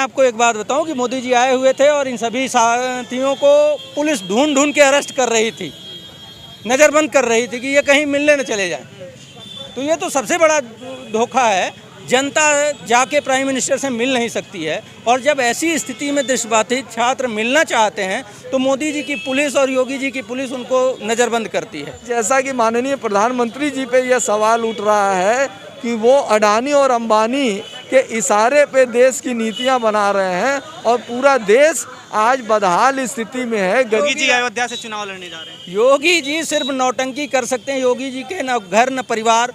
आपको एक बात बताऊं कि मोदी जी आए हुए थे और इन सभी साथियों को पुलिस ढूंढ ढूंढ के अरेस्ट कर रही थी, नज़रबंद कर रही थी कि ये कहीं मिलने न चले जाएं। तो ये तो सबसे बड़ा धोखा है। जनता जाके प्राइम मिनिस्टर से मिल नहीं सकती है, और जब ऐसी स्थिति में दृष्टिबाधित छात्र मिलना चाहते हैं तो मोदी जी की पुलिस और योगी जी की पुलिस उनको नज़रबंद करती है। जैसा कि माननीय प्रधानमंत्री जी पे यह सवाल उठ रहा है कि वो अडानी और अंबानी के इशारे पे देश की नीतियां बना रहे हैं और पूरा देश आज बदहाल स्थिति में है। योगी जी अयोध्या से चुनाव लड़ने जा रहे हैं। योगी जी सिर्फ नौटंकी कर सकते हैं। योगी जी के न घर न परिवार।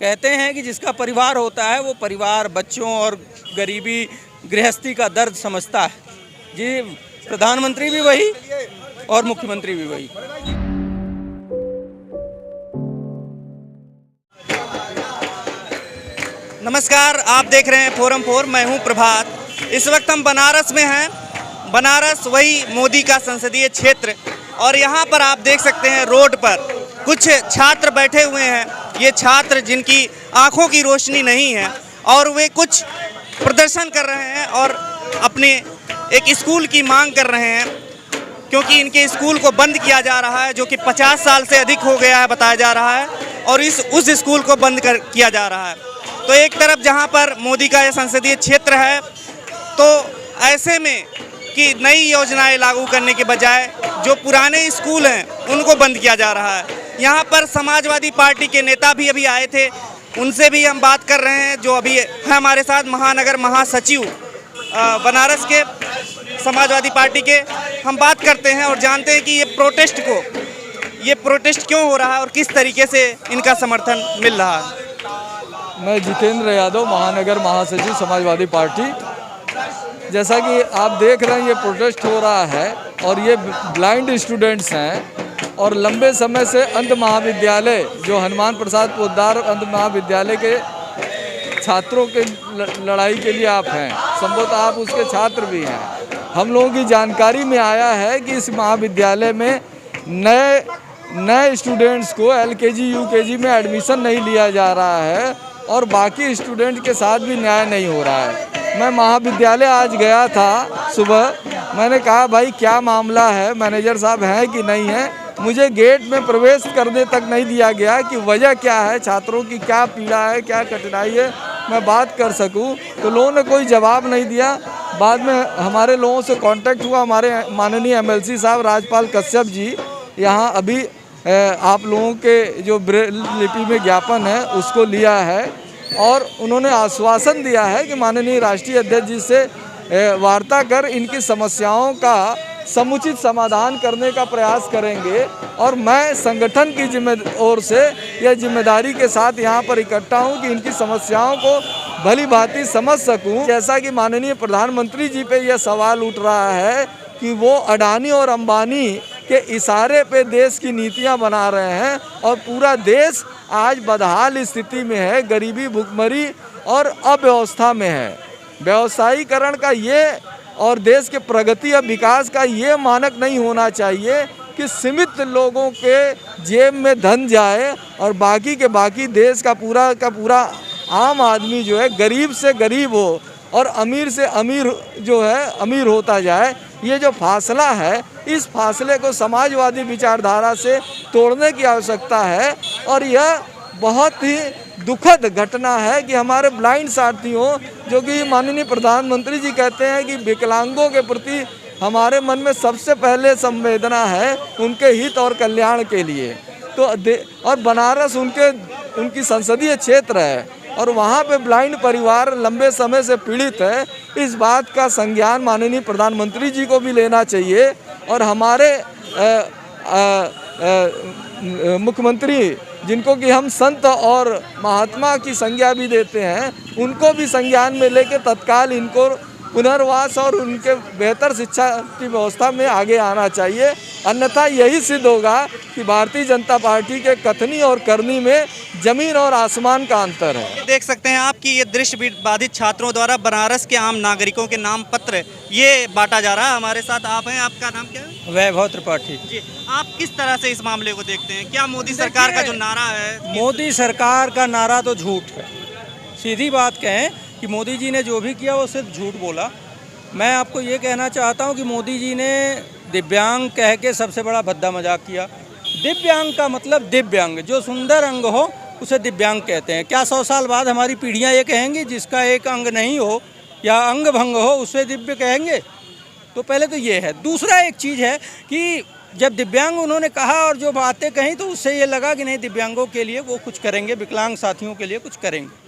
कहते हैं कि जिसका परिवार होता है वो परिवार, बच्चों और गरीबी गृहस्थी का दर्द समझता है। जी, प्रधानमंत्री भी वही और मुख्यमंत्री भी वही। नमस्कार, आप देख रहे हैं फोरम 4, मैं हूं प्रभात। इस वक्त हम बनारस में हैं। बनारस वही मोदी का संसदीय क्षेत्र, और यहाँ पर आप देख सकते हैं रोड पर कुछ छात्र बैठे हुए हैं। ये छात्र जिनकी आंखों की रोशनी नहीं है और वे कुछ प्रदर्शन कर रहे हैं और अपने एक स्कूल की मांग कर रहे हैं, क्योंकि इनके स्कूल को बंद किया जा रहा है जो कि 50 साल से अधिक हो गया है बताया जा रहा है, और उस स्कूल को बंद किया जा रहा है। तो एक तरफ जहां पर मोदी का यह संसदीय क्षेत्र है, तो ऐसे में कि नई योजनाएं लागू करने के बजाय जो पुराने स्कूल हैं उनको बंद किया जा रहा है। यहाँ पर समाजवादी पार्टी के नेता भी अभी आए थे, उनसे भी हम बात कर रहे हैं, जो अभी है हमारे साथ महानगर महासचिव बनारस के समाजवादी पार्टी के। हम बात करते हैं और जानते हैं कि ये प्रोटेस्ट क्यों हो रहा है और किस तरीके से इनका समर्थन मिल रहा है। मैं जितेंद्र यादव, महानगर महासचिव समाजवादी पार्टी। जैसा कि आप देख रहे हैं ये प्रोटेस्ट हो रहा है और ये ब्लाइंड स्टूडेंट्स हैं, और लंबे समय से अंध महाविद्यालय जो हनुमान प्रसाद पोद्दार अंध महाविद्यालय के छात्रों के लड़ाई के लिए आप हैं, संभवतः आप उसके छात्र भी हैं। हम लोगों की जानकारी में आया है कि इस महाविद्यालय में नए स्टूडेंट्स को LKG UKG में एडमिशन नहीं लिया जा रहा है और बाकी स्टूडेंट के साथ भी न्याय नहीं हो रहा है। मैं महाविद्यालय आज गया था सुबह, मैंने कहा भाई क्या मामला है, मैनेजर साहब हैं कि नहीं है। मुझे गेट में प्रवेश करने तक नहीं दिया गया कि वजह क्या है, छात्रों की क्या पीड़ा है, क्या कठिनाई है, मैं बात कर सकूं। तो लोगों ने कोई जवाब नहीं दिया। बाद में हमारे लोगों से कांटेक्ट हुआ, हमारे माननीय MLC साहब राजपाल कश्यप जी यहाँ अभी आप लोगों के जो ब्रेल लिपि में ज्ञापन है उसको लिया है, और उन्होंने आश्वासन दिया है कि माननीय राष्ट्रीय अध्यक्ष जी से वार्ता कर इनकी समस्याओं का समुचित समाधान करने का प्रयास करेंगे। और मैं संगठन की ओर से यह जिम्मेदारी के साथ यहाँ पर इकट्ठा हूँ कि इनकी समस्याओं को भली भांति समझ सकूँ। जैसा कि माननीय प्रधानमंत्री जी पे यह सवाल उठ रहा है कि वो अडानी और अंबानी के इशारे पे देश की नीतियां बना रहे हैं और पूरा देश आज बदहाल स्थिति में है, गरीबी, भुखमरी और अव्यवस्था में है। व्यवसायीकरण का ये और देश के प्रगति और विकास का ये मानक नहीं होना चाहिए कि सीमित लोगों के जेब में धन जाए और बाकी के बाकी देश का पूरा आम आदमी जो है गरीब से गरीब हो और अमीर से अमीर जो है अमीर होता जाए। ये जो फासला है, इस फासले को समाजवादी विचारधारा से तोड़ने की आवश्यकता है। और यह बहुत ही दुखद घटना है कि हमारे ब्लाइंड साथियों, जो कि माननीय प्रधानमंत्री जी कहते हैं कि विकलांगों के प्रति हमारे मन में सबसे पहले संवेदना है उनके हित और कल्याण के लिए। तो और बनारस उनकी संसदीय क्षेत्र है और वहाँ पे ब्लाइंड परिवार लंबे समय से पीड़ित है। इस बात का संज्ञान माननीय प्रधानमंत्री जी को भी लेना चाहिए और हमारे मुख्यमंत्री, जिनको कि हम संत और महात्मा की संज्ञा भी देते हैं, उनको भी संज्ञान में लेकर तत्काल इनको पुनर्वास और उनके बेहतर शिक्षा की व्यवस्था में आगे आना चाहिए। अन्यथा यही सिद्ध होगा कि भारतीय जनता पार्टी के कथनी और करनी में जमीन और आसमान का अंतर है। देख सकते हैं आप कि ये दृष्टि बाधित छात्रों द्वारा बनारस के आम नागरिकों के नाम पत्र ये बांटा जा रहा है। हमारे साथ आप हैं, आपका नाम क्या है? वैभव त्रिपाठी जी, आप किस तरह से इस मामले को देखते हैं? क्या मोदी सरकार का जो नारा है? मोदी सरकार का नारा तो झूठ है। सीधी बात कहें कि मोदी जी ने जो भी किया वो सिर्फ झूठ बोला। मैं आपको ये कहना चाहता हूँ कि मोदी जी ने दिव्यांग कह के सबसे बड़ा भद्दा मजाक किया। दिव्यांग का मतलब दिव्यांग, जो सुंदर अंग हो उसे दिव्यांग कहते हैं। क्या 100 साल बाद हमारी पीढ़ियाँ ये कहेंगी जिसका एक अंग नहीं हो या अंग भंग हो उसे दिव्य कहेंगे? तो पहले तो ये है। दूसरा एक चीज़ है कि जब दिव्यांग उन्होंने कहा और जो बातें कहीं तो उससे ये लगा कि नहीं, दिव्यांगों के लिए वो कुछ करेंगे, विकलांग साथियों के लिए कुछ करेंगे।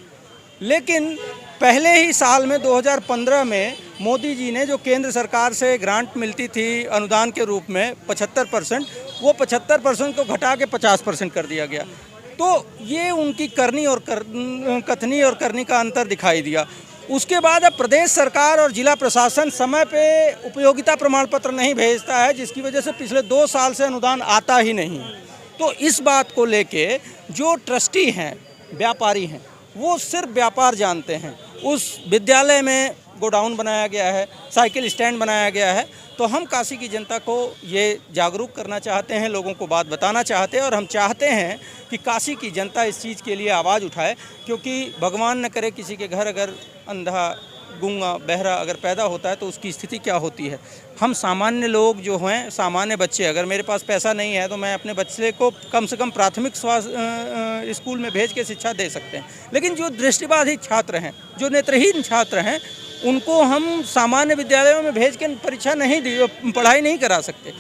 लेकिन पहले ही साल में 2015 में मोदी जी ने जो केंद्र सरकार से ग्रांट मिलती थी अनुदान के रूप में 75%, वो 75% को घटा के 50% कर दिया गया। तो ये उनकी करनी और कथनी और करनी का अंतर दिखाई दिया। उसके बाद अब प्रदेश सरकार और जिला प्रशासन समय पे उपयोगिता प्रमाण पत्र नहीं भेजता है, जिसकी वजह से पिछले 2 साल से अनुदान आता ही नहीं। तो इस बात को लेके जो ट्रस्टी हैं, व्यापारी हैं, वो सिर्फ व्यापार जानते हैं। उस विद्यालय में गोडाउन बनाया गया है, साइकिल स्टैंड बनाया गया है। तो हम काशी की जनता को ये जागरूक करना चाहते हैं, लोगों को बात बताना चाहते हैं और हम चाहते हैं कि काशी की जनता इस चीज़ के लिए आवाज़ उठाए, क्योंकि भगवान न करे किसी के घर अगर अंधा, गूंगा, बहरा अगर पैदा होता है तो उसकी स्थिति क्या होती है। हम सामान्य लोग जो हैं, सामान्य बच्चे, अगर मेरे पास पैसा नहीं है तो मैं अपने बच्चे को कम से कम प्राथमिक स्वास्थ्य स्कूल में भेज के शिक्षा दे सकते हैं। लेकिन जो दृष्टिबाधित छात्र हैं, जो नेत्रहीन छात्र हैं, उनको हम सामान्य विद्यालयों में भेज के परीक्षा नहीं पढ़ाई नहीं करा सकते।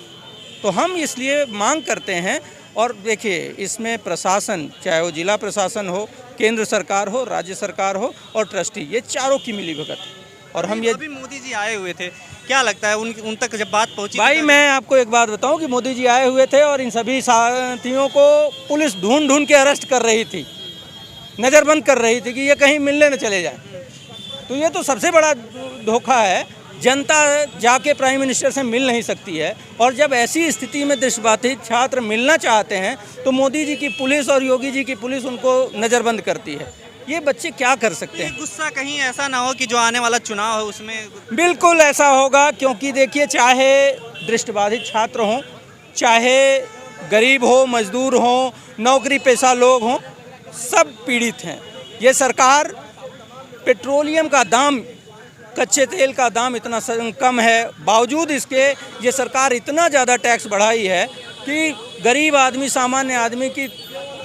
तो हम इसलिए मांग करते हैं। और देखिए, इसमें प्रशासन, चाहे वो जिला प्रशासन हो, केंद्र सरकार हो, राज्य सरकार हो और ट्रस्टी, ये चारों की मिलीभगत। और हम ये अभी मोदी जी आए हुए थे, क्या लगता है उन तक जब बात पहुंची? भाई मैं आपको एक बात बताऊं कि मोदी जी आए हुए थे और इन सभी साथियों को पुलिस ढूंढ ढूंढ के अरेस्ट कर रही थी, नज़रबंद कर रही थी कि ये कहीं मिलने न चले जाएं। तो ये तो सबसे बड़ा धोखा है। जनता जाके प्राइम मिनिस्टर से मिल नहीं सकती है, और जब ऐसी स्थिति में दृष्टिबाधित छात्र मिलना चाहते हैं तो मोदी जी की पुलिस और योगी जी की पुलिस उनको नज़रबंद करती है। ये बच्चे क्या कर सकते हैं? गुस्सा कहीं ऐसा ना हो कि जो आने वाला चुनाव है उसमें? बिल्कुल ऐसा होगा, क्योंकि देखिए, चाहे दृष्टिबाधित छात्र हों, चाहे गरीब हो, मजदूर हों, नौकरी पेशा लोग हों, सब पीड़ित हैं। ये सरकार, पेट्रोलियम का दाम, कच्चे तेल का दाम इतना कम है, बावजूद इसके ये सरकार इतना ज़्यादा टैक्स बढ़ाई है कि गरीब आदमी, सामान्य आदमी की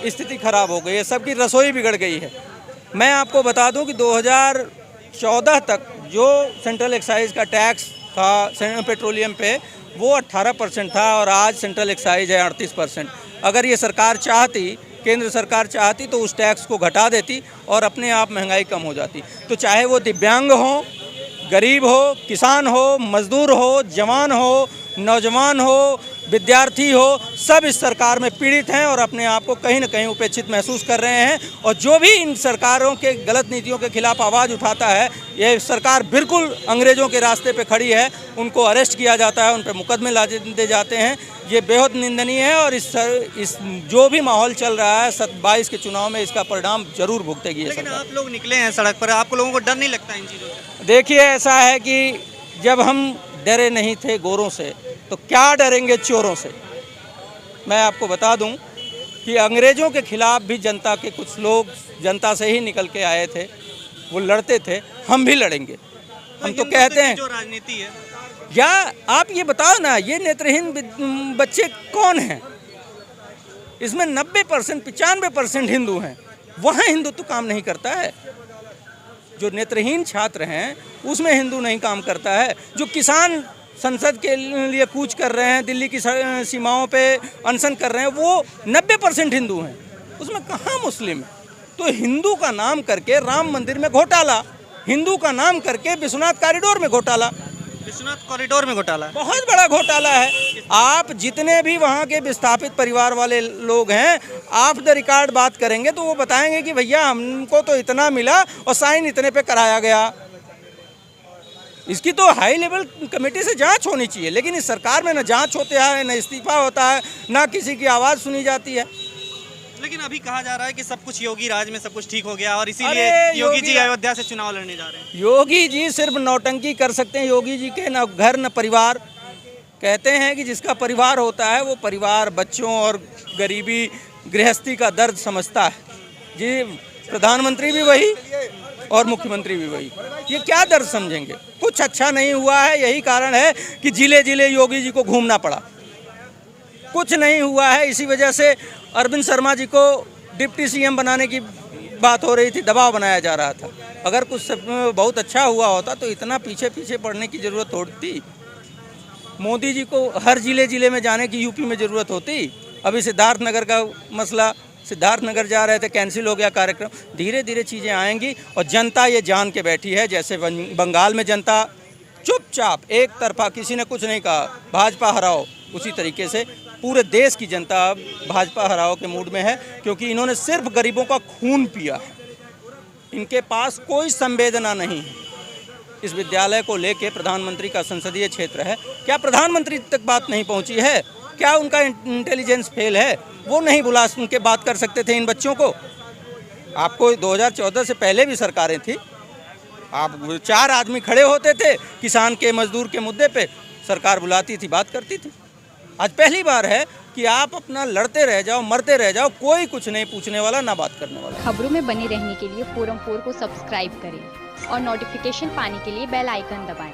स्थिति खराब हो गई है, सबकी रसोई बिगड़ गई है। मैं आपको बता दूं कि 2014 तक जो सेंट्रल एक्साइज का टैक्स था पेट्रोलियम पे, वो 18% था और आज सेंट्रल एक्साइज है 38%। अगर ये सरकार चाहती, केंद्र सरकार चाहती, तो उस टैक्स को घटा देती और अपने आप महंगाई कम हो जाती। तो चाहे वो दिव्यांग हो, गरीब हो, किसान हो, मजदूर हो, जवान हो, नौजवान हो, विद्यार्थी हो, सब इस सरकार में पीड़ित हैं और अपने आप को कहीं न कहीं उपेक्षित महसूस कर रहे हैं। और जो भी इन सरकारों के गलत नीतियों के खिलाफ आवाज़ उठाता है, ये सरकार बिल्कुल अंग्रेज़ों के रास्ते पे खड़ी है। उनको अरेस्ट किया जाता है, उन पर मुकदमे लादे जाते हैं। ये बेहद निंदनीय है और इस जो भी माहौल चल रहा है 22 के चुनाव में, इसका परिणाम जरूर भुगतेगी। लेकिन आप लोग निकले हैं सड़क पर, आपको लोगों को डर नहीं लगता इन चीज़ों से? देखिए, ऐसा है कि जब हम डरे नहीं थे गोरों से, तो क्या डरेंगे चोरों से। मैं आपको बता दूं कि अंग्रेज़ों के खिलाफ भी जनता के कुछ लोग जनता से ही निकल के आए थे, वो लड़ते थे, हम भी लड़ेंगे। हम तो कहते हैं, जो राजनीति है, या आप ये बताओ ना, ये नेत्रहीन बच्चे कौन हैं? इसमें 90% 95% हिंदू हैं। वहाँ हिंदुत्व काम नहीं करता है। जो नेत्रहीन छात्र हैं उसमें हिंदू नहीं काम करता है। जो किसान संसद के लिए कूच कर रहे हैं, दिल्ली की सीमाओं पे अनशन कर रहे हैं, वो 90% हिंदू हैं, उसमें कहाँ मुस्लिम है? तो हिंदू का नाम करके राम मंदिर में घोटाला, हिंदू का नाम करके विश्वनाथ कॉरिडोर में घोटाला, विश्वनाथ कॉरिडोर में घोटाला, बहुत बड़ा घोटाला है। आप जितने भी वहाँ के विस्थापित परिवार वाले लोग हैं, ऑफ द रिकॉर्ड बात करेंगे तो वो बताएंगे कि भैया हमको तो इतना मिला और साइन इतने पे कराया गया। इसकी तो हाई लेवल कमेटी से जांच होनी चाहिए, लेकिन इस सरकार में न जांच होता है, न इस्तीफा होता है, ना किसी की आवाज़ सुनी जाती है। लेकिन अभी कहा जा रहा है कि सब कुछ योगी राज में सब कुछ ठीक हो गया और इसीलिए योगी जी अयोध्या से चुनाव लड़ने जा रहे हैं। योगी जी सिर्फ नौटंकी कर सकते हैं। योगी जी के न घर न परिवार। कहते हैं कि जिसका परिवार होता है वो परिवार, बच्चों और गरीबी, गृहस्थी का दर्द समझता है। जी प्रधानमंत्री भी वही, और मुख्यमंत्री भी वही। ये क्या दर्द समझेंगे? कुछ अच्छा नहीं हुआ है, यही कारण है कि जिले जिले योगी जी को घूमना पड़ा। कुछ नहीं हुआ है, इसी वजह से अरविंद शर्मा जी को डिप्टी सीएम बनाने की बात हो रही थी, दबाव बनाया जा रहा था। अगर कुछ बहुत अच्छा हुआ होता तो इतना पीछे पीछे पड़ने की ज़रूरत होती? मोदी जी को हर जिले जिले में जाने की यूपी में ज़रूरत होती? अभी सिद्धार्थनगर का मसला, सिद्धार्थनगर जा रहे थे, कैंसिल हो गया कार्यक्रम। धीरे धीरे चीज़ें आएंगी और जनता ये जान के बैठी है। जैसे बंगाल में जनता चुपचाप एक तरफा, किसी ने कुछ नहीं कहा, भाजपा हराओ, उसी तरीके से पूरे देश की जनता अब भाजपा हराओ के मूड में है, क्योंकि इन्होंने सिर्फ गरीबों का खून पिया है। इनके पास कोई संवेदना नहीं है। इस विद्यालय को लेके प्रधानमंत्री का संसदीय क्षेत्र है, क्या प्रधानमंत्री तक बात नहीं पहुंची है? क्या उनका इंटेलिजेंस फेल है? वो नहीं बुला उनके बात कर सकते थे इन बच्चों को? आपको 2014 से पहले भी सरकारें थी, आप 4 आदमी खड़े होते थे किसान के, मजदूर के मुद्दे पे, सरकार बुलाती थी, बात करती थी। आज पहली बार है कि आप अपना लड़ते रह जाओ, मरते रह जाओ, कोई कुछ नहीं पूछने वाला, ना बात करने वाला। खबरों में बने रहने के लिए फोरम 4 को सब्सक्राइब करें और नोटिफिकेशन पाने के लिए बेल आइकन दबाएं।